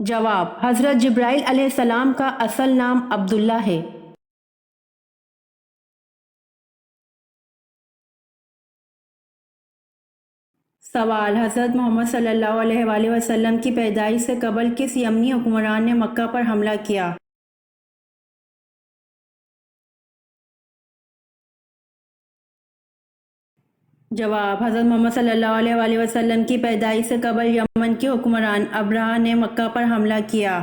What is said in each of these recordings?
جواب: حضرت جبرائیل علیہ السلام کا اصل نام عبداللہ ہے۔ سوال: حضرت محمد صلی اللہ علیہ وآلہ وسلم کی پیدائش سے قبل کس یمنی حکمران نے مکہ پر حملہ کیا؟ جواب: حضرت محمد صلی اللہ علیہ وآلہ وسلم کی پیدائش سے قبل یمن کے حکمران ابرہہ نے مکہ پر حملہ کیا۔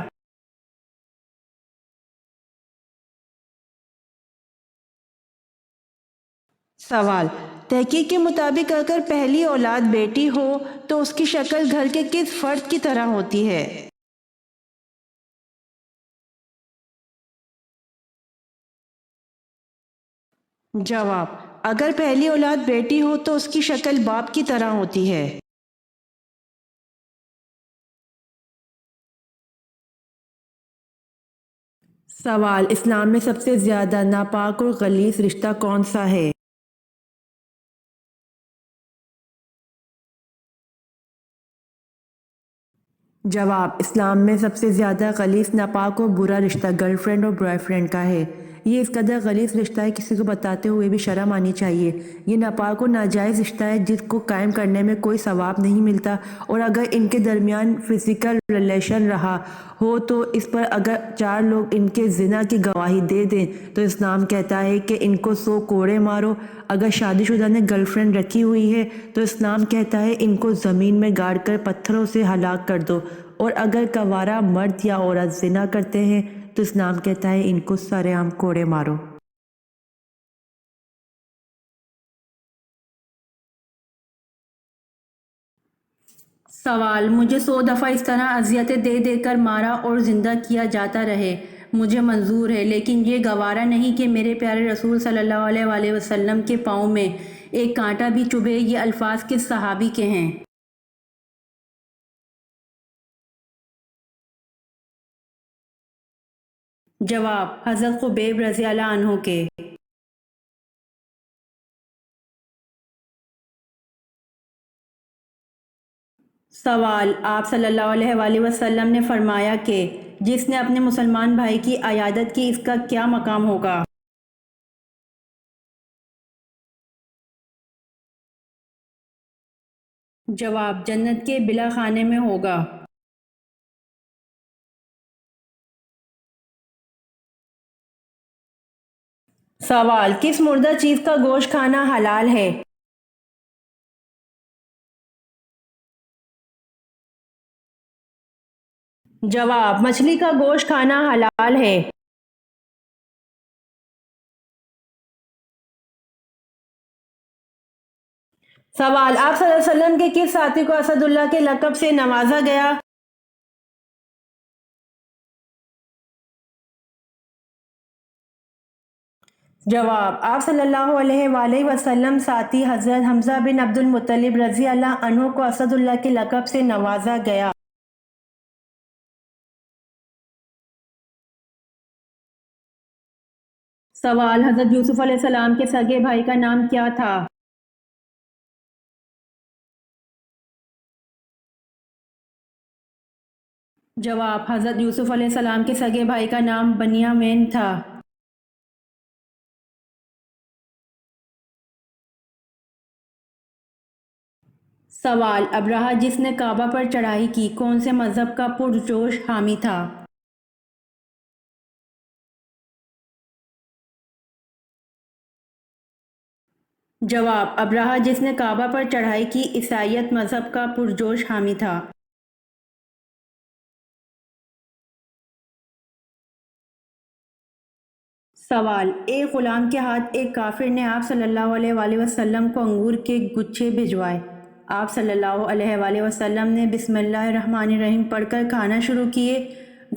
سوال: تحقیق کے مطابق اگر پہلی اولاد بیٹی ہو تو اس کی شکل گھر کے کس فرد کی طرح ہوتی ہے؟ جواب: اگر پہلی اولاد بیٹی ہو تو اس کی شکل باپ کی طرح ہوتی ہے۔ سوال: اسلام میں سب سے زیادہ ناپاک اور غلیظ رشتہ کون سا ہے؟ جواب: اسلام میں سب سے زیادہ غلیظ، ناپاک اور برا رشتہ گرل فرینڈ اور بوائے فرینڈ کا ہے۔ یہ اس قدر غلیظ رشتہ ہے کسی کو بتاتے ہوئے بھی شرم آنی چاہیے۔ یہ ناپاک اور ناجائز رشتہ ہے جس کو قائم کرنے میں کوئی ثواب نہیں ملتا، اور اگر ان کے درمیان فزیکل ریلیشن رہا ہو تو اس پر اگر 4 لوگ ان کے زنا کی گواہی دے دیں تو اسلام کہتا ہے کہ ان کو 100 کوڑے مارو۔ اگر شادی شدہ نے گرل فرینڈ رکھی ہوئی ہے تو اسلام کہتا ہے ان کو زمین میں گاڑ کر پتھروں سے ہلاک کر دو، اور اگر کنوارا مرد یا عورت زنا کرتے ہیں تو اسلام کہتا ہے ان کو سرے عام کوڑے مارو۔ سوال: مجھے 100 دفعہ اس طرح اذیتیں دے دے کر مارا اور زندہ کیا جاتا رہے مجھے منظور ہے، لیکن یہ گوارا نہیں کہ میرے پیارے رسول صلی اللہ علیہ وآلہ وسلم کے پاؤں میں ایک کانٹا بھی چبھے۔ یہ الفاظ کس صحابی کے ہیں؟ جواب: حضرت خبیب رضی اللہ عنہ کے۔ سوال: آپ صلی اللہ علیہ وآلہ وسلم نے فرمایا کہ جس نے اپنے مسلمان بھائی کی عیادت کی اس کا کیا مقام ہوگا؟ جواب: جنت کے بلا خانے میں ہوگا۔ سوال: کس مردہ چیز کا گوشت کھانا حلال ہے؟ جواب: مچھلی کا گوشت کھانا حلال ہے۔ سوال: آپ صلی اللہ علیہ وسلم کے کس ساتھی کو اسد اللہ کے لقب سے نوازا گیا؟ جواب: آپ صلی اللہ علیہ وآلہ وسلم ساتھی حضرت حمزہ بن عبد المطلب رضی اللہ عنہ کو اسد اللہ کے لقب سے نوازا گیا۔ سوال: حضرت یوسف علیہ السلام کے سگے بھائی کا نام کیا تھا؟ جواب: حضرت یوسف علیہ السلام کے سگے بھائی کا نام بنیامین تھا۔ سوال: ابرہہ جس نے کعبہ پر چڑھائی کی کون سے مذہب کا پرجوش حامی تھا؟ جواب: ابرہہ جس نے کعبہ پر چڑھائی کی عیسائیت مذہب کا پرجوش حامی تھا۔ سوال: ایک غلام کے ہاتھ ایک کافر نے آپ صلی اللہ علیہ وآلہ وسلم کو انگور کے گچھے بھجوائے۔ آپ صلی اللہ علیہ وآلہ وسلم نے بسم اللہ الرحمن الرحیم پڑھ کر کھانا شروع کیے۔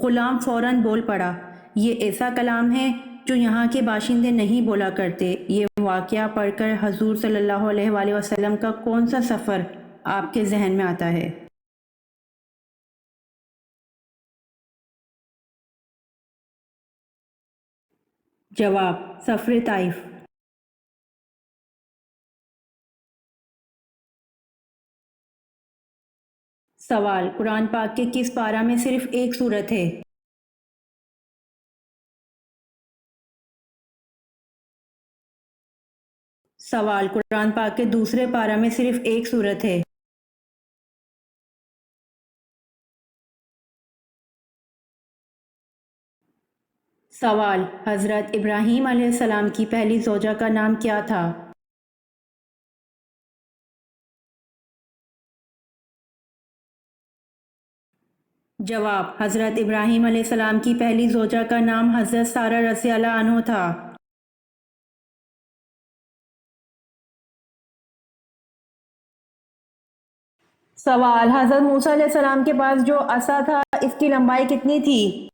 غلام فوراً بول پڑا، یہ ایسا کلام ہے جو یہاں کے باشندے نہیں بولا کرتے۔ یہ واقعہ پڑھ کر حضور صلی اللہ علیہ وآلہ وسلم کا کون سا سفر آپ کے ذہن میں آتا ہے؟ جواب: سفر طائف۔ سوال، قرآن پاک کے کس پارہ میں صرف ایک سورت ہے؟ سوال، قرآن پاک کے دوسرے پارہ میں صرف ایک سورت ہے۔ سوال، حضرت ابراہیم علیہ السلام کی پہلی زوجہ کا نام کیا تھا؟ جواب، حضرت ابراہیم علیہ السلام کی پہلی زوجہ کا نام حضرت سارہ رضی اللہ عنہ تھا۔ سوال، حضرت موسیٰ علیہ السلام کے پاس جو عصا تھا اس کی لمبائی کتنی تھی؟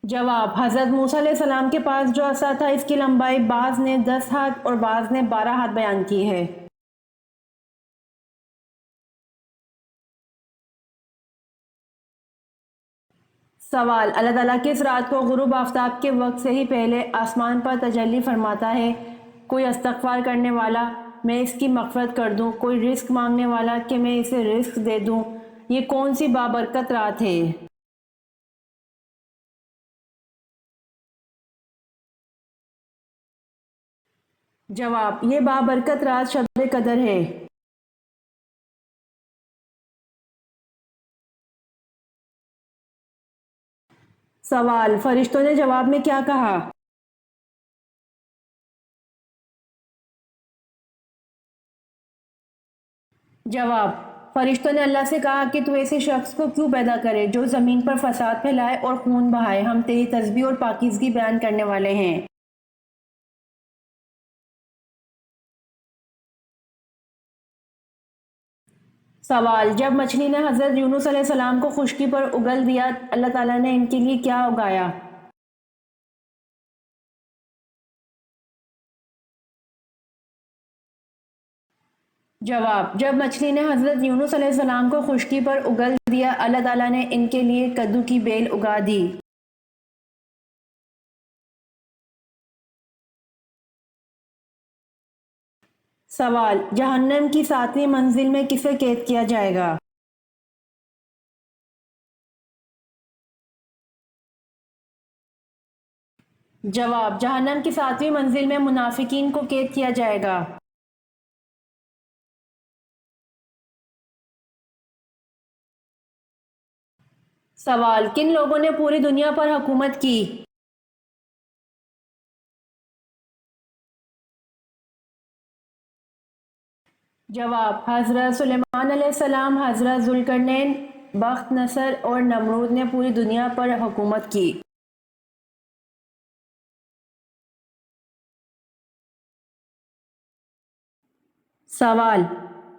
جواب، حضرت موسیٰ علیہ السلام کے پاس جو عصا تھا اس کی لمبائی بعض نے 10 ہاتھ اور بعض نے 12 ہاتھ بیان کی ہے۔ سوال، اللہ تعالیٰ کس رات کو غروب آفتاب کے وقت سے ہی پہلے آسمان پر تجلی فرماتا ہے؟ کوئی استغفار کرنے والا، میں اس کی مغفرت کر دوں، کوئی رزق مانگنے والا کہ میں اسے رزق دے دوں، یہ کون سی بابرکت رات ہے؟ جواب، یہ بابرکت رات شب قدر ہے۔ سوال، فرشتوں نے جواب میں کیا کہا؟ جواب، فرشتوں نے اللہ سے کہا کہ تو ایسے شخص کو کیوں پیدا کرے جو زمین پر فساد پھیلائے اور خون بہائے، ہم تیری تسبیح اور پاکیزگی بیان کرنے والے ہیں۔ سوال، جب مچھلی نے حضرت یونس علیہ السلام کو خشکی پر اگل دیا، اللہ تعالیٰ نے ان کے لیے کیا اگایا؟ جواب، جب مچھلی نے حضرت یونس علیہ السلام کو خشکی پر اگل دیا، اللہ تعالیٰ نے ان کے لیے کدو کی بیل اگا دی۔ سوال، جہنم کی 7ویں منزل میں کسے قید کیا جائے گا؟ جواب، جہنم کی 7ویں منزل میں منافقین کو قید کیا جائے گا۔ سوال، کن لوگوں نے پوری دنیا پر حکومت کی؟ جواب، حضرت سلیمان علیہ السلام، حضرت ذوالقرنین، بخت نصر اور نمرود نے پوری دنیا پر حکومت کی۔ سوال،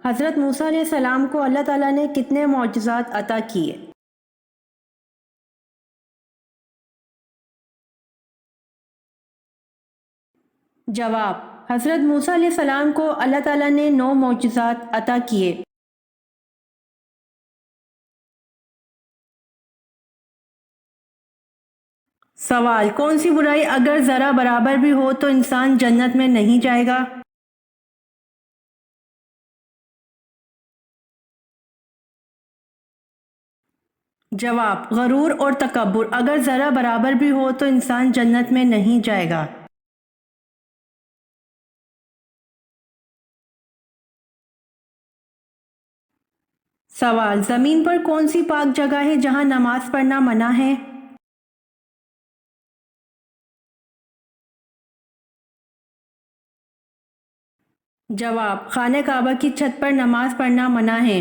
حضرت موسیٰ علیہ السلام کو اللہ تعالیٰ نے کتنے معجزات عطا کیے؟ جواب، حضرت موسیٰ علیہ السلام کو اللہ تعالیٰ نے 9 معجزات عطا کیے۔ سوال، کون سی برائی اگر ذرا برابر بھی ہو تو انسان جنت میں نہیں جائے گا؟ جواب، غرور اور تکبر اگر ذرا برابر بھی ہو تو انسان جنت میں نہیں جائے گا۔ سوال، زمین پر کون سی پاک جگہ ہے جہاں نماز پڑھنا منع ہے؟ جواب، خانہ کعبہ کی چھت پر نماز پڑھنا منع ہے۔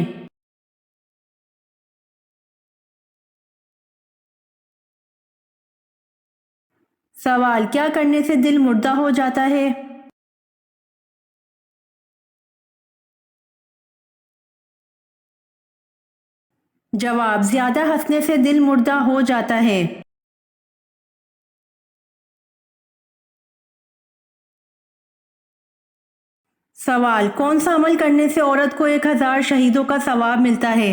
سوال، کیا کرنے سے دل مردہ ہو جاتا ہے؟ جواب، زیادہ ہنسنے سے دل مردہ ہو جاتا ہے۔ سوال، کون سا عمل کرنے سے عورت کو 1000 شہیدوں کا ثواب ملتا ہے؟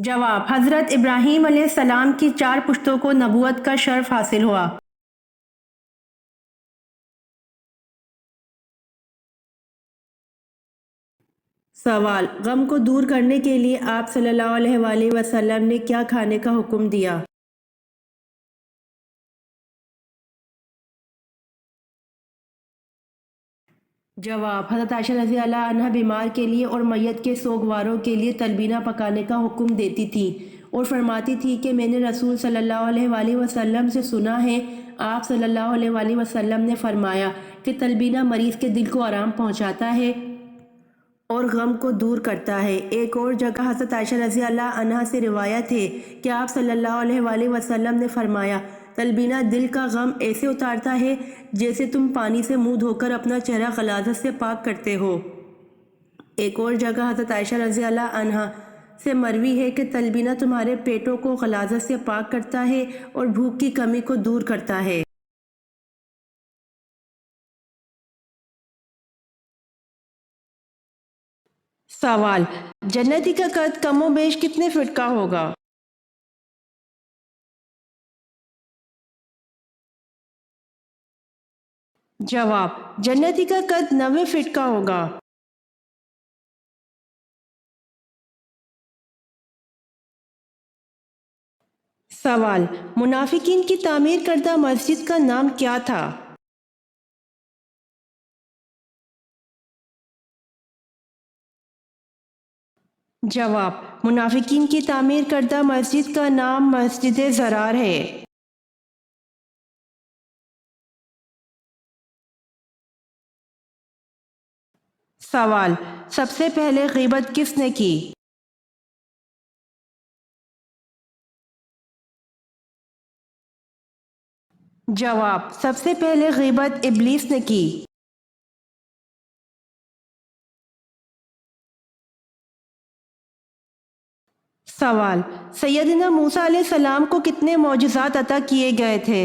جواب: حضرت ابراہیم علیہ السلام کی 4 پشتوں کو نبوت کا شرف حاصل ہوا۔ سوال: غم کو دور کرنے کے لیے آپ صلی اللہ علیہ وآلہ وسلم نے کیا کھانے کا حکم دیا؟ جواب: حضرت عائشہ رضی اللہ عنہ بیمار کے لیے اور میت کے سوگواروں کے لیے تلبینہ پکانے کا حکم دیتی تھی اور فرماتی تھی کہ میں نے رسول صلی اللہ علیہ وآلہ وسلم سے سنا ہے، آپ صلی اللہ علیہ وآلہ وسلم نے فرمایا کہ تلبینہ مریض کے دل کو آرام پہنچاتا ہے اور غم کو دور کرتا ہے۔ ایک اور جگہ حضرت عائشہ رضی اللہ عنہ سے روایت ہے کہ آپ صلی اللہ علیہ وآلہ وسلم نے فرمایا، تلبینہ دل کا غم ایسے اتارتا ہے جیسے تم پانی سے منہ دھو کر اپنا چہرہ غلاظت سے پاک کرتے ہو۔ ایک اور جگہ حضرت عائشہ رضی اللہ عنہ سے مروی ہے کہ تلبینہ تمہارے پیٹوں کو غلاظت سے پاک کرتا ہے اور بھوک کی کمی کو دور کرتا ہے۔ سوال: جنتی کا قد کم و بیش کتنے فٹ کا ہوگا؟ جواب: جنتی کا قد 90 فٹ کا ہوگا۔ سوال: منافقین کی تعمیر کردہ مسجد کا نام کیا تھا؟ جواب: منافقین کی تعمیر کردہ مسجد کا نام مسجد ضرار ہے۔ سوال: سب سے پہلے غیبت کس نے کی؟ جواب: سب سے پہلے غیبت ابلیس نے کی۔ سوال: سیدنا موسیٰ علیہ السلام کو کتنے معجزات عطا کیے گئے تھے؟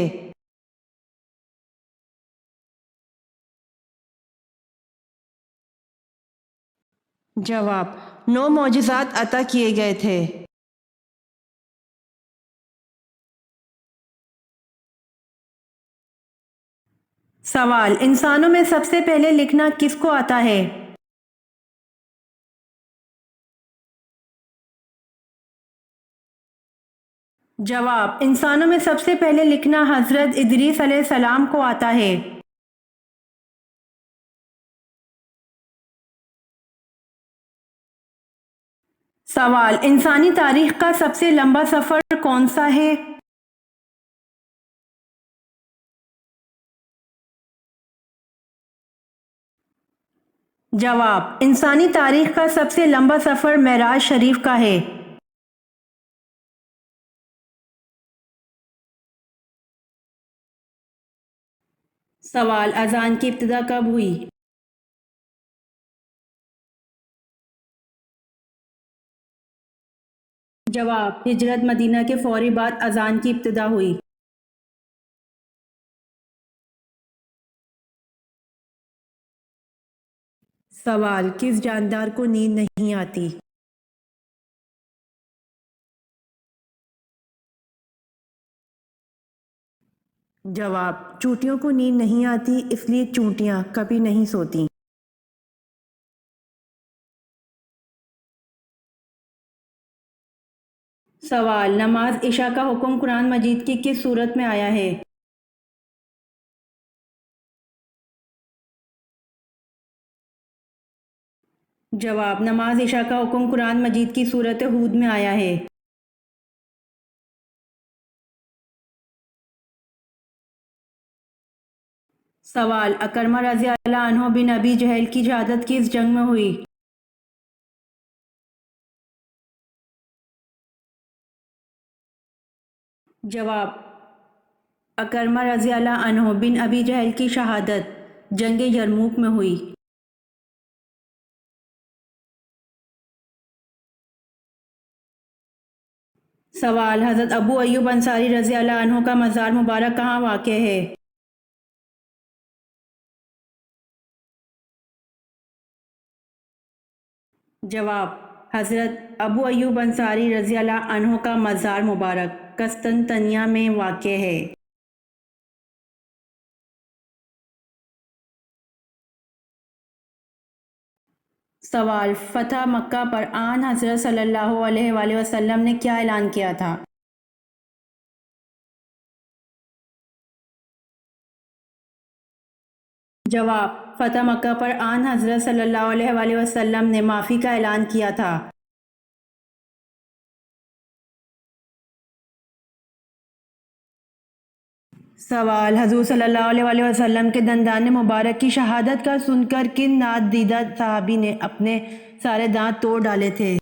جواب: 9 معجزات عطا کیے گئے تھے۔ سوال: انسانوں میں سب سے پہلے لکھنا کس کو آتا ہے؟ جواب: انسانوں میں سب سے پہلے لکھنا حضرت ادریس علیہ السلام کو آتا ہے۔ سوال: انسانی تاریخ کا سب سے لمبا سفر کون سا ہے؟ جواب: انسانی تاریخ کا سب سے لمبا سفر معراج شریف کا ہے۔ سوال: اذان کی ابتدا کب ہوئی؟ جواب: ہجرت مدینہ کے فوری بعد اذان کی ابتدا ہوئی۔ سوال: کس جاندار کو نیند نہیں آتی؟ جواب: چونٹیوں کو نیند نہیں آتی اس لیے چونٹیاں کبھی نہیں سوتیں۔ سوال: نماز عشاء کا حکم قرآن مجید کی کس صورت میں آیا ہے؟ جواب: نماز عشاء کا حکم قرآن مجید کی سورۃ ہود میں آیا ہے۔ سوال: اکرمہ رضی اللہ عنہ بن ابی جہل کی شہادت کس جنگ میں ہوئی؟ جواب: اکرمہ رضی اللہ عنہ بن ابی جہل کی شہادت جنگ یرموک میں ہوئی۔ سوال: حضرت ابو ایوب انصاری رضی اللہ عنہ کا مزار مبارک کہاں واقع ہے؟ جواب: حضرت ابو ایوب انصاری رضی اللہ عنہ کا مزار مبارک قسطنطنیہ میں واقع ہے۔ سوال: فتح مکہ پر آن حضرت صلی اللہ علیہ وآلہ وسلم نے کیا اعلان کیا تھا؟ جواب: فتح مکہ پر آن حضرت صلی اللہ علیہ وآلہ وسلم نے معافی کا اعلان کیا تھا۔ سوال: حضور صلی اللہ علیہ وآلہ وسلم کے دندان مبارک کی شہادت کا سن کر کن نادیدہ صحابی نے اپنے سارے دانت توڑ ڈالے تھے؟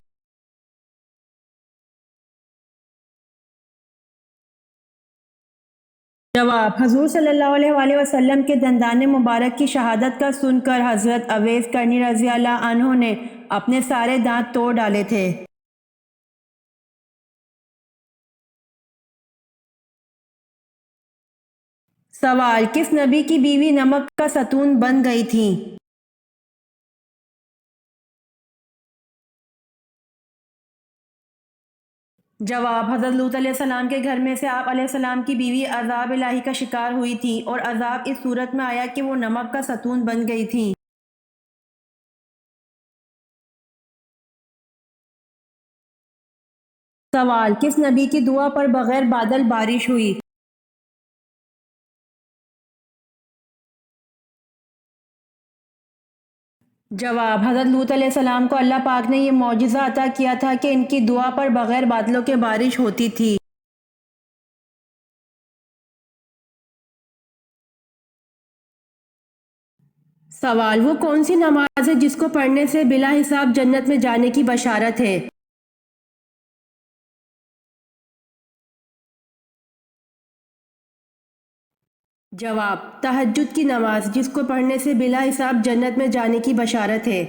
جواب: حضور صلی اللہ علیہ وآلہ وسلم کے دندان مبارک کی شہادت کا سن کر حضرت اویس کرنی رضی اللہ عنہ نے اپنے سارے دانت توڑ ڈالے تھے۔ سوال: کس نبی کی بیوی نمک کا ستون بن گئی تھیں؟ جواب: حضرت لوط علیہ السلام کے گھر میں سے آپ علیہ السلام کی بیوی عذاب الہی کا شکار ہوئی تھی اور عذاب اس صورت میں آیا کہ وہ نمک کا ستون بن گئی تھیں۔ سوال: کس نبی کی دعا پر بغیر بادل بارش ہوئی؟ جواب: حضرت لوط علیہ السلام کو اللہ پاک نے یہ معجزہ عطا کیا تھا کہ ان کی دعا پر بغیر بادلوں کے بارش ہوتی تھی۔ سوال: وہ کون سی نماز ہے جس کو پڑھنے سے بلا حساب جنت میں جانے کی بشارت ہے؟ جواب: تہجد کی نماز، جس کو پڑھنے سے بلا حساب جنت میں جانے کی بشارت ہے۔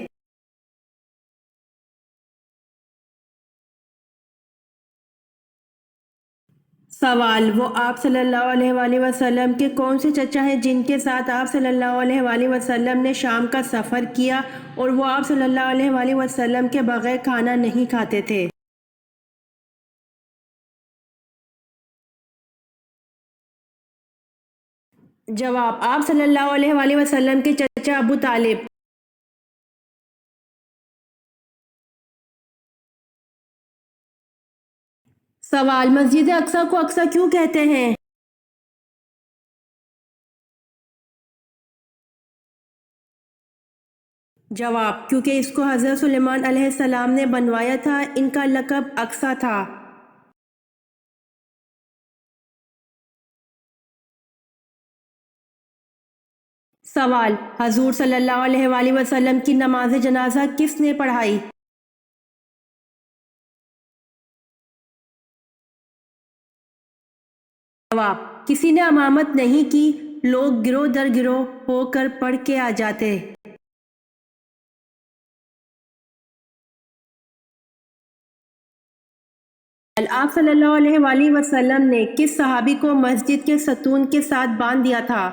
سوال: وہ آپ صلی اللہ علیہ وآلہ وسلم کے کون سے چچا ہیں جن کے ساتھ آپ صلی اللہ علیہ وآلہ وسلم نے شام کا سفر کیا اور وہ آپ صلی اللہ علیہ وآلہ وسلم کے بغیر کھانا نہیں کھاتے تھے؟ جواب: آپ صلی اللہ علیہ وآلہ وسلم کے چچا ابو طالب۔ سوال: مسجد اقصی کو اقصی کیوں کہتے ہیں؟ جواب: کیونکہ اس کو حضرت سلیمان علیہ السلام نے بنوایا تھا، ان کا لقب اقصی تھا۔ سوال: حضور صلی اللہ علیہ وآلہ وسلم کی نماز جنازہ کس نے پڑھائی؟ جواب: کسی نے امامت نہیں کی، لوگ گروہ در گروہ ہو کر پڑھ کے آ جاتے۔ آپ صلی اللہ علیہ وآلہ وسلم نے کس صحابی کو مسجد کے ستون کے ساتھ باندھ دیا تھا؟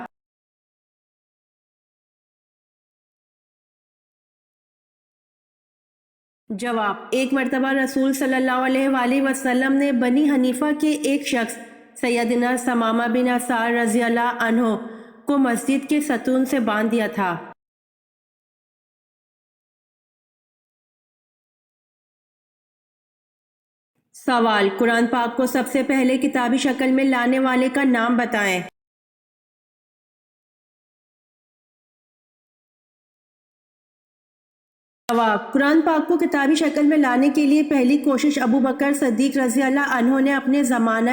جواب: ایک مرتبہ رسول صلی اللہ علیہ وآلہ وسلم نے بنی حنیفہ کے ایک شخص سیدنا ثمامہ بن اسال رضی اللہ عنہ کو مسجد کے ستون سے باندھ دیا تھا۔ سوال: قرآن پاک کو سب سے پہلے کتابی شکل میں لانے والے کا نام بتائیں۔ جواب: قرآن پاک کو کتابی شکل میں لانے کے لیے پہلی کوشش ابو بکر صدیق رضی اللہ عنہ نے اپنے زمانہ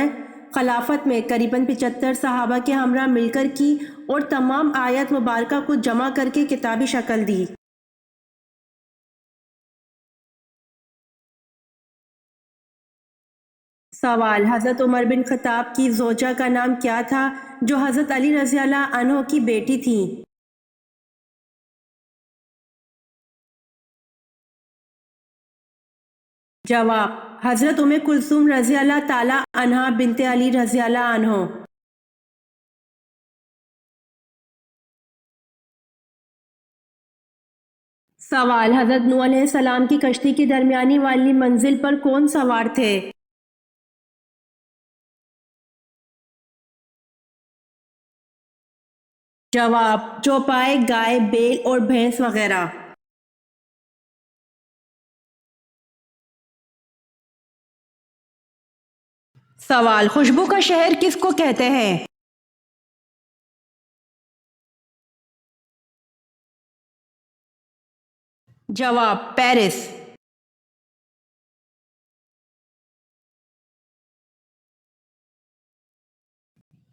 خلافت میں قریباً 75 صحابہ کے ہمراہ مل کر کی اور تمام آیات مبارکہ کو جمع کر کے کتابی شکل دی۔ سوال: حضرت عمر بن خطاب کی زوجہ کا نام کیا تھا جو حضرت علی رضی اللہ عنہ کی بیٹی تھیں؟ جواب: حضرت ام کلثوم رضی اللہ تعالی عنہا بنت علی رضی اللہ عنہ۔ سوال: حضرت نوح علیہ السلام کی کشتی کی درمیانی والی منزل پر کون سوار تھے؟ جواب: چوپائے، گائے، بیل اور بھینس وغیرہ۔ سوال: خوشبو کا شہر کس کو کہتے ہیں؟ جواب: پیرس۔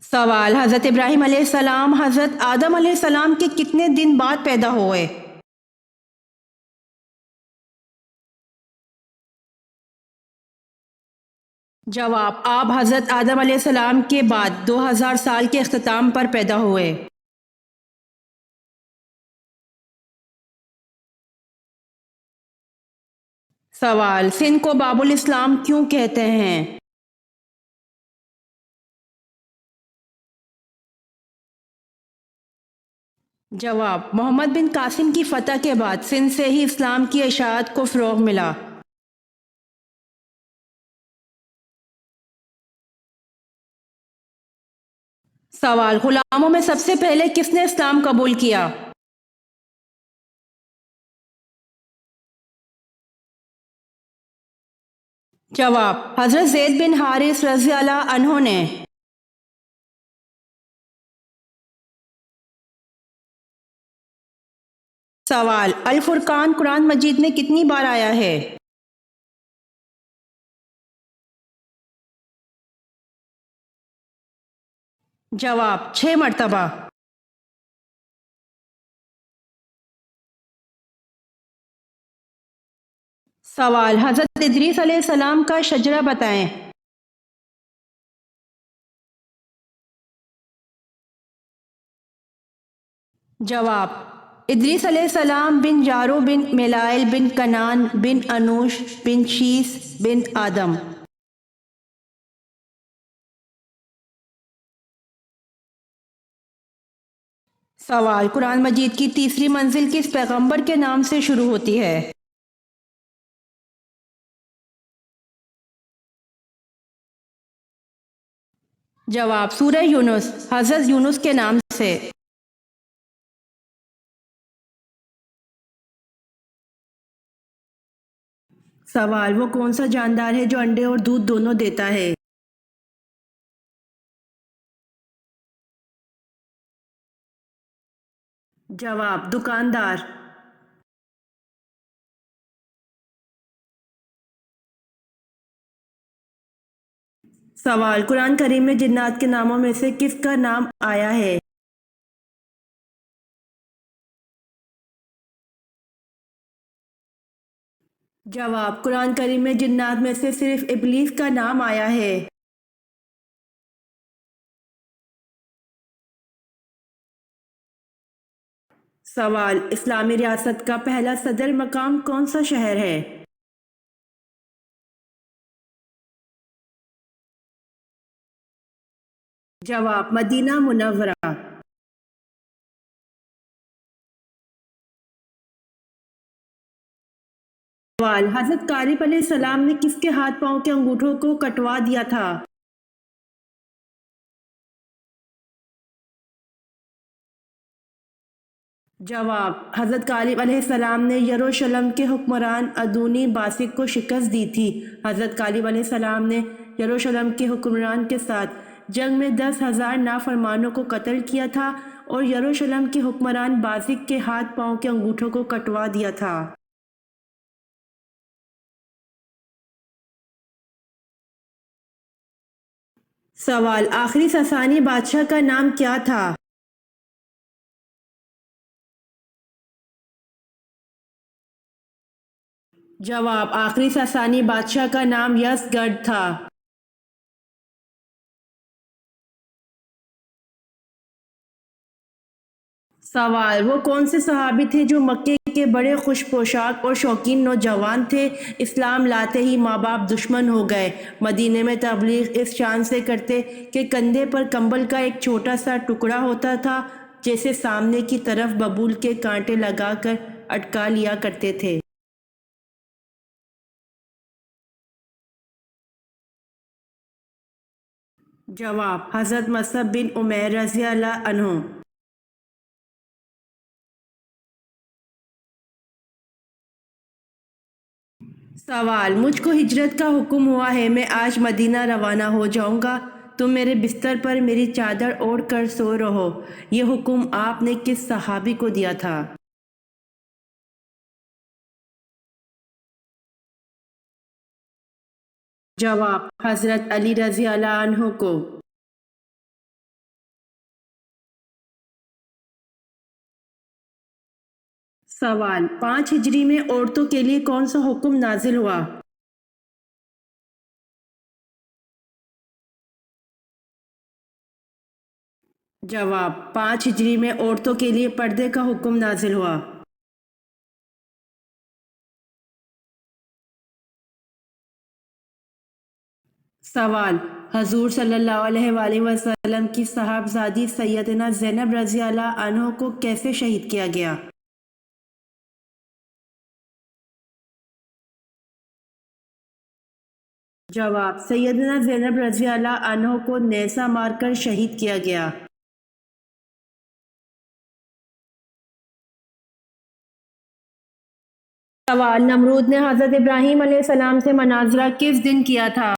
سوال: حضرت ابراہیم علیہ السلام حضرت آدم علیہ السلام کے کتنے دن بعد پیدا ہوئے؟ جواب: آپ حضرت آدم علیہ السلام کے بعد 2000 سال کے اختتام پر پیدا ہوئے۔ سوال: سندھ کو باب الاسلام کیوں کہتے ہیں؟ جواب: محمد بن قاسم کی فتح کے بعد سندھ سے ہی اسلام کی اشاعت کو فروغ ملا۔ سوال: غلاموں میں سب سے پہلے کس نے اسلام قبول کیا؟ جواب: حضرت زید بن حارث رضی اللہ عنہ نے۔ سوال: الفرقان قرآن مجید میں کتنی بار آیا ہے؟ جواب: 6 مرتبہ۔ سوال: حضرت ادریس علیہ السلام کا شجرہ بتائیں۔ جواب: ادریس علیہ السلام بن جارو بن میلائل بن کنان بن انوش بن شیس بن آدم۔ سوال: قرآن مجید کی تیسری منزل کس پیغمبر کے نام سے شروع ہوتی ہے؟ جواب: سورہ یونس، حضرت یونس کے نام سے۔ سوال: وہ کون سا جاندار ہے جو انڈے اور دودھ دونوں دیتا ہے؟ جواب: دکاندار۔ سوال: قرآن کریم میں جنات کے ناموں میں سے کس کا نام آیا ہے؟ جواب: قرآن کریم میں جنات میں سے صرف ابلیس کا نام آیا ہے۔ سوال: اسلامی ریاست کا پہلا صدر مقام کون سا شہر ہے؟ جواب: مدینہ منورہ۔ سوال: حضرت کالب علیہ السلام نے کس کے ہاتھ پاؤں کے انگوٹھوں کو کٹوا دیا تھا؟ جواب: حضرت کالب علیہ السلام نے یروشلم کے حکمران ادونی باسق کو شکست دی تھی۔ حضرت کالب علیہ السلام نے یروشلم کے حکمران کے ساتھ جنگ میں 10,000 نافرمانوں کو قتل کیا تھا اور یروشلم کے حکمران باسق کے ہاتھ پاؤں کے انگوٹھوں کو کٹوا دیا تھا۔ سوال: آخری ساسانی بادشاہ کا نام کیا تھا؟ جواب: آخری ساسانی بادشاہ کا نام یزگرد تھا۔ سوال: وہ کون سے صحابی تھے جو مکے کے بڑے خوش پوشاک اور شوقین نوجوان تھے؟ اسلام لاتے ہی ماں باپ دشمن ہو گئے۔ مدینے میں تبلیغ اس شان سے کرتے کہ کندھے پر کمبل کا ایک چھوٹا سا ٹکڑا ہوتا تھا جیسے سامنے کی طرف ببول کے کانٹے لگا کر اٹکا لیا کرتے تھے۔ جواب: حضرت مصعب بن عمیر رضی اللہ عنہ۔ سوال: مجھ کو ہجرت کا حکم ہوا ہے، میں آج مدینہ روانہ ہو جاؤں گا، تم میرے بستر پر میری چادر اوڑھ کر سو رہو۔ یہ حکم آپ نے کس صحابی کو دیا تھا؟ جواب: حضرت علی رضی اللہ عنہ کو۔ سوال: 5 ہجری میں عورتوں کے لیے کون سا حکم نازل ہوا؟ جواب: 5 ہجری میں عورتوں کے لیے پردے کا حکم نازل ہوا۔ سوال: حضور صلی اللہ علیہ وآلہ وسلم کی صاحبزادی سیدنا زینب رضی اللہ عنہ کو کیسے شہید کیا گیا؟ جواب: سیدنا زینب رضی اللہ عنہ کو نیزہ مار کر شہید کیا گیا۔ سوال: نمرود نے حضرت ابراہیم علیہ السلام سے مناظرہ کس دن کیا تھا؟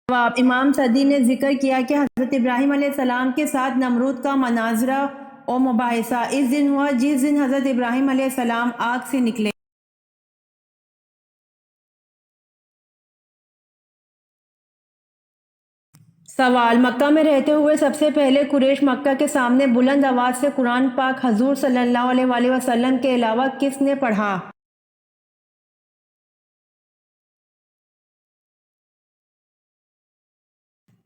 جواب: امام صدی نے ذکر کیا کہ حضرت ابراہیم علیہ السلام کے ساتھ نمرود کا مناظرہ و مباحثہ اس دن ہوا جس دن حضرت ابراہیم علیہ السلام آگ سے نکلے۔ سوال: مکہ میں رہتے ہوئے سب سے پہلے قریش مکہ کے سامنے بلند آواز سے قرآن پاک حضور صلی اللہ علیہ وآلہ وسلم کے علاوہ کس نے پڑھا؟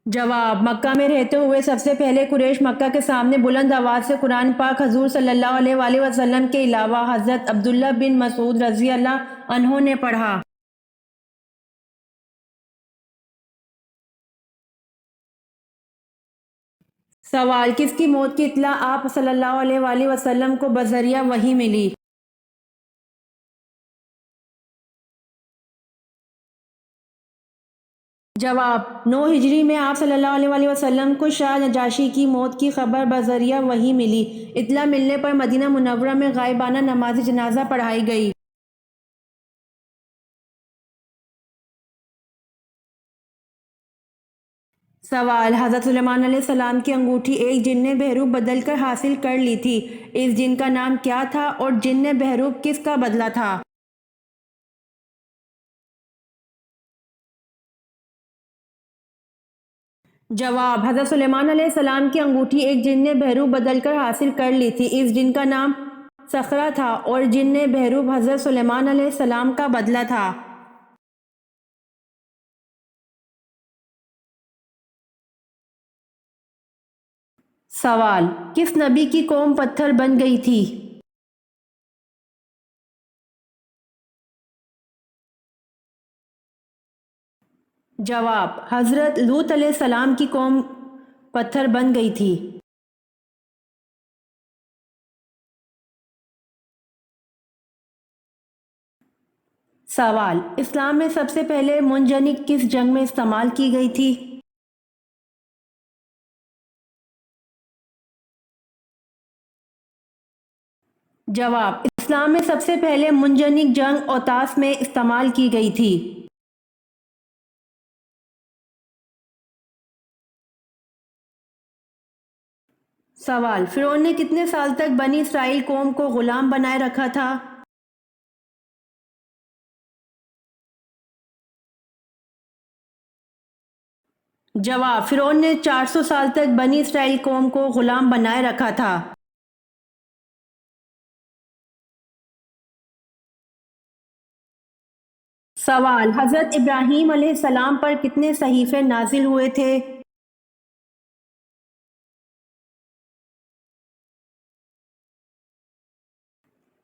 جواب: مکہ میں رہتے ہوئے سب سے پہلے قریش مکہ کے سامنے بلند آواز سے قرآن پاک حضور صلی اللہ علیہ وآلہ وسلم کے علاوہ حضرت عبداللہ بن مسعود رضی اللہ عنہ نے پڑھا۔ سوال: کس کی موت کی اطلاع آپ صلی اللہ علیہ وآلہ وسلم کو بذریعہ وحی ملی؟ جواب: 9 ہجری میں آپ صلی اللہ علیہ وآلہ وسلم کو شاہ نجاشی کی موت کی خبر بذریعہ وحی ملی۔ اطلاع ملنے پر مدینہ منورہ میں غائبانہ نماز جنازہ پڑھائی گئی۔ سوال: حضرت سلیمان علیہ السلام کی انگوٹھی ایک جن نے بحروب بدل کر حاصل کر لی تھی، اس جن کا نام کیا تھا اور جن نے بحروب کس کا بدلا تھا؟ جواب: حضرت سلیمان علیہ السلام کی انگوٹھی ایک جن نے بحروب بدل کر حاصل کر لی تھی، اس جن کا نام صخرہ تھا اور جن نے بحروب حضرت سلیمان علیہ السلام کا بدلا تھا۔ سوال: کس نبی کی قوم پتھر بن گئی تھی؟ جواب: حضرت لوط علیہ السلام کی قوم پتھر بن گئی تھی۔ سوال: اسلام میں سب سے پہلے منجنیق کس جنگ میں استعمال کی گئی تھی؟ جواب: اسلام میں سب سے پہلے منجنیق جنگ اوتاس میں استعمال کی گئی تھی۔ سوال: فرعون نے کتنے سال تک بنی اسرائیل قوم کو غلام بنائے رکھا تھا؟ جواب: فرعون نے 400 سال تک بنی اسرائیل قوم کو غلام بنائے رکھا تھا۔ سوال: حضرت ابراہیم علیہ السلام پر کتنے صحیفے نازل ہوئے تھے؟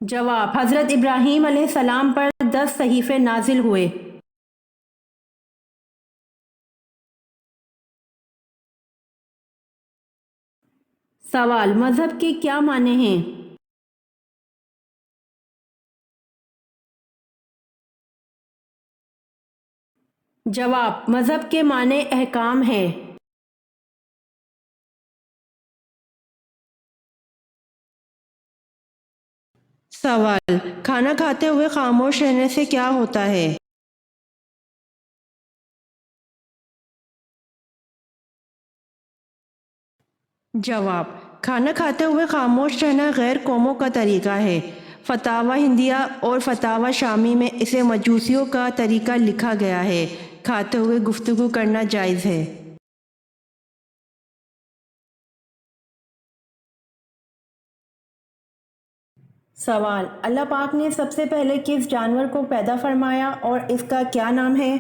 جواب: حضرت ابراہیم علیہ السلام پر 10 صحیفے نازل ہوئے۔ سوال: مذہب کے کیا معنی ہیں؟ جواب: مذہب کے معنی احکام ہیں۔ سوال: کھانا کھاتے ہوئے خاموش رہنے سے کیا ہوتا ہے؟ جواب: کھانا کھاتے ہوئے خاموش رہنا غیر قوموں کا طریقہ ہے۔ فتاوی ہندیہ اور فتاوی شامی میں اسے مجوسیوں کا طریقہ لکھا گیا ہے۔ کھاتے ہوئے گفتگو کرنا جائز ہے۔ سوال: اللہ پاک نے سب سے پہلے کس جانور کو پیدا فرمایا اور اس کا کیا نام ہے؟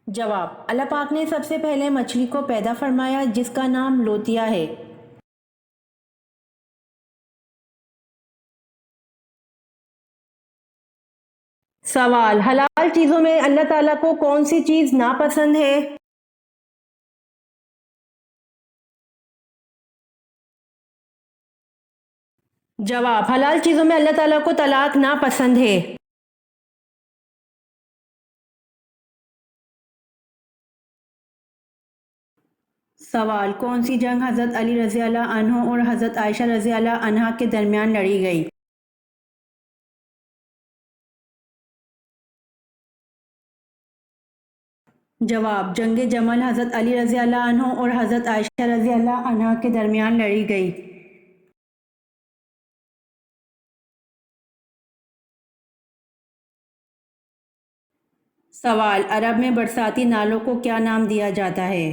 جواب: اللہ پاک نے سب سے پہلے مچھلی کو پیدا فرمایا جس کا نام لوتیا ہے۔ سوال: حلال چیزوں میں اللہ تعالیٰ کو کون سی چیز ناپسند ہے؟ جواب: حلال چیزوں میں اللہ تعالیٰ کو طلاق ناپسند ہے۔ سوال: کون سی جنگ حضرت علی رضی اللہ عنہ اور حضرت عائشہ رضی اللہ عنہا کے درمیان لڑی گئی؟ جواب: جنگ جمل حضرت علی رضی اللہ عنہ اور حضرت عائشہ رضی اللہ عنہا کے درمیان لڑی گئی۔ سوال: عرب میں برساتی نالوں کو کیا نام دیا جاتا ہے؟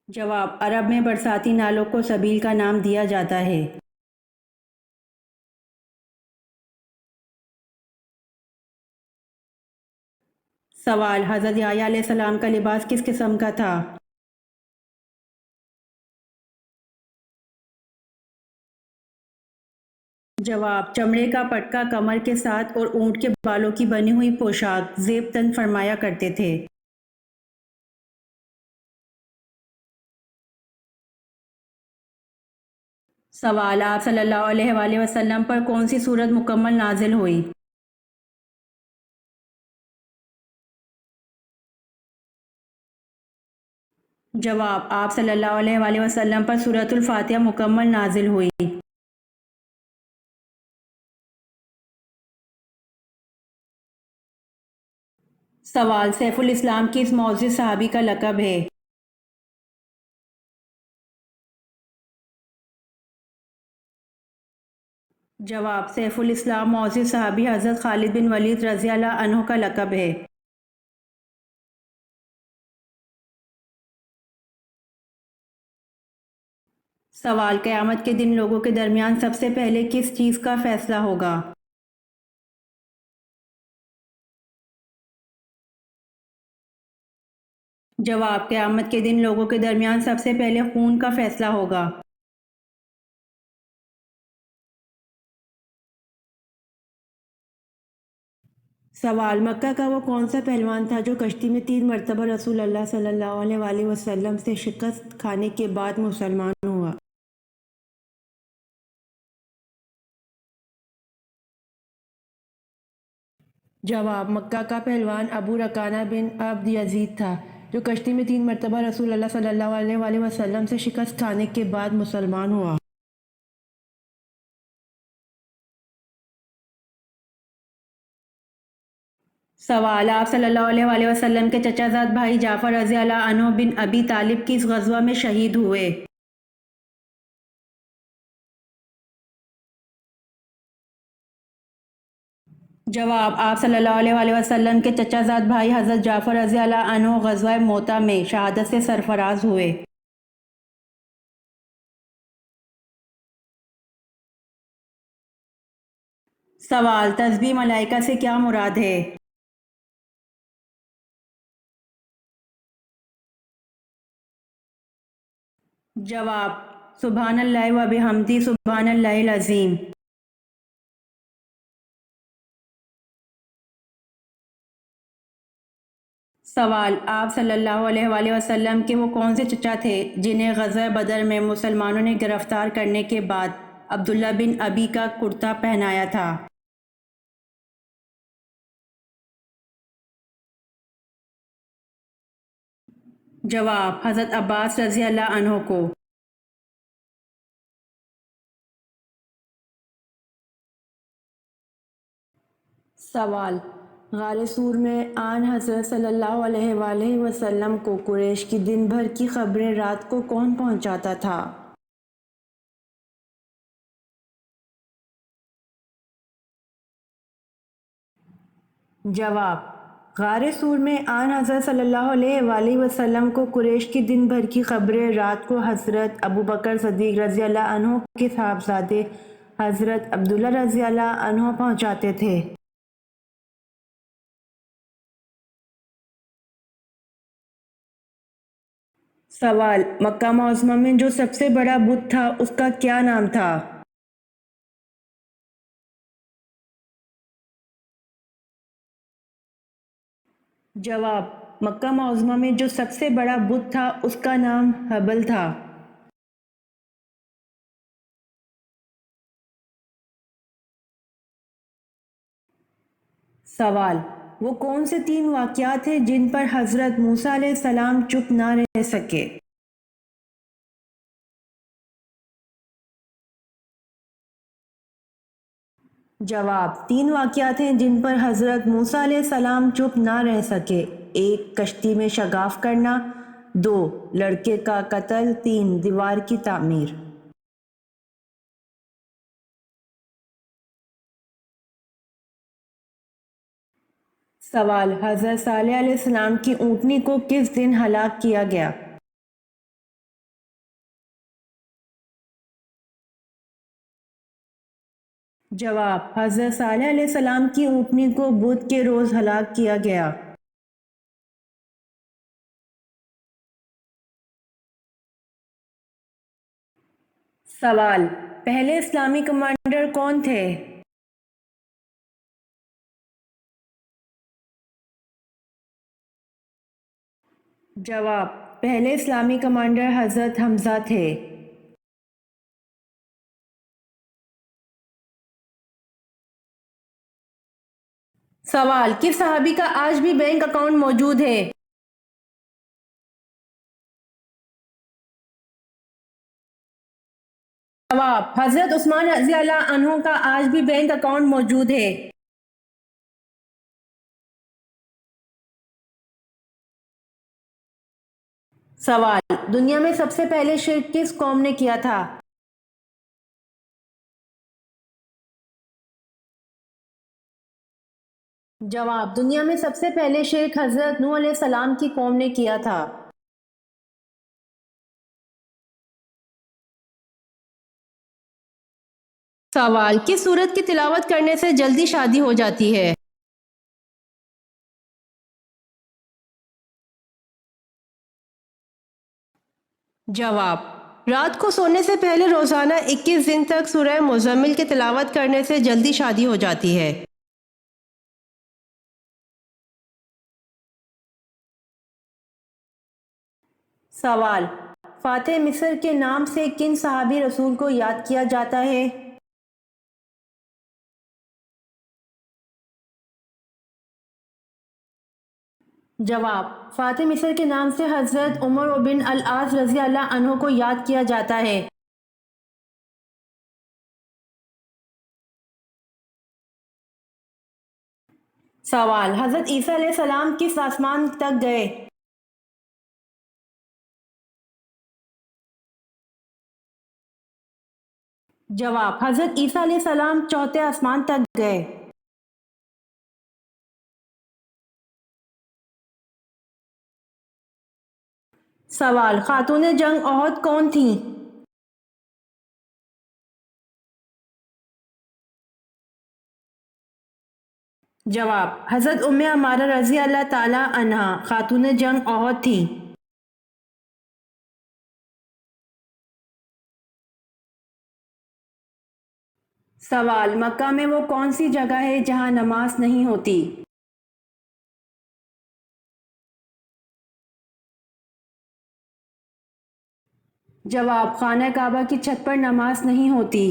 جواب: عرب میں برساتی نالوں کو سبیل کا نام دیا جاتا ہے۔ سوال: حضرت یحییٰ علیہ السلام کا لباس کس قسم کا تھا؟ جواب: چمڑے کا پٹکا کمر کے ساتھ اور اونٹ کے بالوں کی بنی ہوئی پوشاک زیب تن فرمایا کرتے تھے۔ سوال: آپ صلی اللہ علیہ وآلہ وسلم پر کون سی سورت مکمل نازل ہوئی؟ جواب: آپ صلی اللہ علیہ وآلہ وسلم پر سورۃ الفاتحہ مکمل نازل ہوئی۔ سوال: سیف الاسلام کس معزز صحابی کا لقب ہے؟ جواب: سیف الاسلام معزز صحابی حضرت خالد بن ولید رضی اللہ عنہ کا لقب ہے۔ سوال: قیامت کے دن لوگوں کے درمیان سب سے پہلے کس چیز کا فیصلہ ہوگا؟ جواب: قیامت کے دن لوگوں کے درمیان سب سے پہلے خون کا فیصلہ ہوگا۔ سوال: مکہ کا وہ کون سا پہلوان تھا جو کشتی میں 3 مرتبہ رسول اللہ صلی اللہ علیہ وآلہ وسلم سے شکست کھانے کے بعد مسلمان ہوا؟ جواب: مکہ کا پہلوان ابو رکانہ بن عبد یزید تھا جو کشتی میں 3 مرتبہ رسول اللہ صلی اللہ علیہ وآلہ وسلم سے شکست کھانے کے بعد مسلمان ہوا۔ سوال: آپ صلی اللہ علیہ وآلہ وسلم کے چچا زاد بھائی جعفر رضی اللہ عنہ بن ابی طالب کس غزوہ میں شہید ہوئے؟ جواب: آپ صلی اللہ علیہ وآلہ وسلم کے چچا زاد بھائی حضرت جعفر رضی اللہ عنہ غزوہ موتا میں شہادت سے سرفراز ہوئے۔ سوال: تسبیح ملائکہ سے کیا مراد ہے؟ جواب: سبحان اللہ و بحمدہ سبحان اللہ العظیم۔ سوال: آپ صلی اللہ علیہ وآلہ وسلم کے وہ کون سے چچا تھے جنہیں غزوہ بدر میں مسلمانوں نے گرفتار کرنے کے بعد عبداللہ بن ابی کا کرتا پہنایا تھا؟ جواب: حضرت عباس رضی اللہ عنہ کو۔ سوال: غار سور میں آن حضرت صلی اللہ علیہ وآلہ وسلم کو قریش کی دن بھر کی خبریں رات کو کون پہنچاتا تھا؟ جواب: غار سور میں آن حضرت صلی اللہ علیہ وآلہ وسلم کو قریش کی دن بھر کی خبریں رات کو حضرت ابوبکر صدیق رضی اللہ عنہ کے صاحبزادے حضرت عبداللہ رضی اللہ عنہ پہنچاتے تھے۔ سوال: مکہ معظمہ میں جو سب سے بڑا بت تھا اس کا کیا نام تھا؟ جواب: مکہ معظمہ میں جو سب سے بڑا بت تھا اس کا نام ہبل تھا۔ سوال: وہ کون سے 3 واقعات ہیں جن پر حضرت موسیٰ علیہ السلام چپ نہ رہ سکے؟ جواب: 3 واقعات ہیں جن پر حضرت موسیٰ علیہ السلام چپ نہ رہ سکے۔ 1 کشتی میں شگاف کرنا، 2 لڑکے کا قتل، 3 دیوار کی تعمیر۔ سوال: حضرت صالح علیہ السلام کی اونٹنی کو کس دن ہلاک کیا گیا؟ جواب: حضرت صالح علیہ السلام کی اونٹنی کو بدھ کے روز ہلاک کیا گیا۔ سوال: پہلے اسلامی کمانڈر کون تھے؟ جواب: پہلے اسلامی کمانڈر حضرت حمزہ تھے۔ سوال: کس صحابی کا آج بھی بینک اکاؤنٹ موجود ہے؟ جواب: حضرت عثمان رضی اللہ عنہ کا آج بھی بینک اکاؤنٹ موجود ہے۔ سوال: دنیا میں سب سے پہلے شرک کس قوم نے کیا تھا؟ جواب: دنیا میں سب سے پہلے شرک حضرت نوح علیہ السلام کی قوم نے کیا تھا۔ سوال: کس سورت کی تلاوت کرنے سے جلدی شادی ہو جاتی ہے؟ جواب: رات کو سونے سے پہلے روزانہ 21 دن تک سورہ مزمل کی تلاوت کرنے سے جلدی شادی ہو جاتی ہے۔ سوال: فاتح مصر کے نام سے کن صحابی رسول کو یاد کیا جاتا ہے؟ جواب: فاتح مصر کے نام سے حضرت عمر بن العاص رضی اللہ عنہ کو یاد کیا جاتا ہے۔ سوال: حضرت عیسیٰ علیہ السلام کس آسمان تک گئے؟ جواب: حضرت عیسیٰ علیہ السلام 4تھے آسمان تک گئے۔ سوال: خاتون جنگ احد کون تھیں؟ جواب: حضرت ام عمارہ رضی اللہ تعالی عنہا خاتون جنگ احد تھیں۔ سوال: مکہ میں وہ کون سی جگہ ہے جہاں نماز نہیں ہوتی؟ جواب: خانہ کعبہ کی چھت پر نماز نہیں ہوتی۔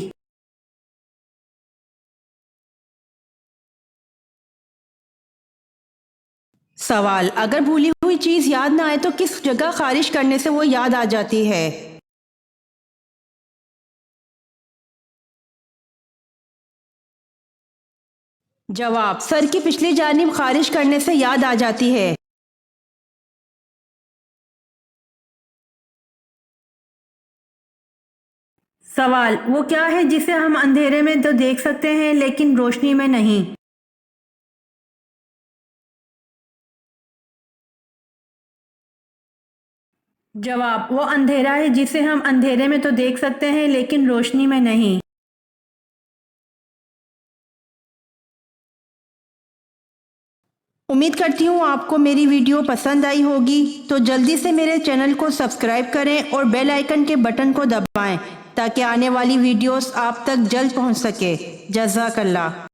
سوال: اگر بھولی ہوئی چیز یاد نہ آئے تو کس جگہ خارج کرنے سے وہ یاد آ جاتی ہے؟ جواب: سر کی پچھلی جانب خارج کرنے سے یاد آ جاتی ہے۔ سوال: وہ کیا ہے جسے ہم اندھیرے میں تو دیکھ سکتے ہیں لیکن روشنی میں نہیں؟ جواب: وہ اندھیرا ہے جسے ہم اندھیرے میں تو دیکھ سکتے ہیں لیکن روشنی میں نہیں۔ امید کرتی ہوں آپ کو میری ویڈیو پسند آئی ہوگی، تو جلدی سے میرے چینل کو سبسکرائب کریں اور بیل آئیکن کے بٹن کو دبائیں تاکہ آنے والی ویڈیوز آپ تک جلد پہنچ سکے۔ جزاک اللہ۔